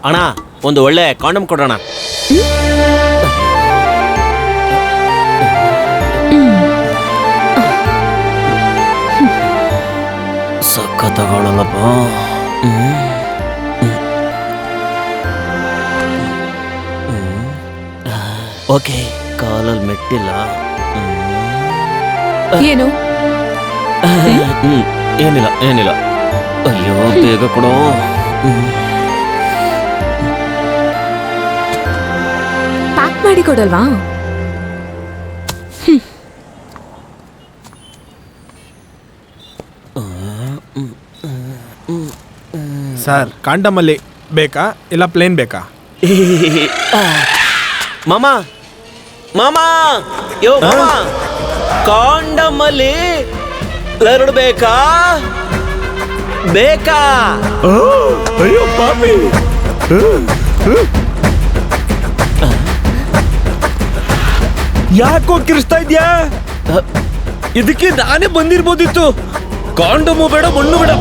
ಅಣ್ಣ ಒಂದು ಒಳ್ಳೆ ಕಾಂಡಮ್ ಕೊಡೋಣ. ಸಖತ್ತಾಗಲ್ಲಪ್ಪ. ಓಕೆ, ಕಾಲಲ್ಲಿ ಮೆಟ್ಟಿಲ್ಲ. ಏನು? ಏನಿಲ್ಲ ಏನಿಲ್ಲ. ಅಯ್ಯೋ ಬೇಗ ಕೊಡೋ. ಪ್ಯಾಕ್ ಮಾಡಿ ಕೊಡಲ್ವಾ? ಸರ್, ಕಾಂಡಮಲ್ಲಿ ಬೇಕಾ ಇಲ್ಲ ಪ್ಲೇನ್ ಬೇಕಾ? ಮಾಮ ಮಾಮ, ಯೋ ಮಾಮ, ಕಾಂಡಮಲ್ಲಿ ಎರಡು ಬೇಕಾ ಬೇಕಾ? ಅಯ್ಯೋ ಪಾಪಿ, ಯಾಕೋ ಕಿರಿಸ್ತಾ ಇದ್ಯಾ? ಇದಕ್ಕೆ ನಾನೇ ಬಂದಿರ್ಬೋದಿತ್ತು. ಕಾಂಡಮು ಬೇಡ, ಮಣ್ಣು ಬೇಡ.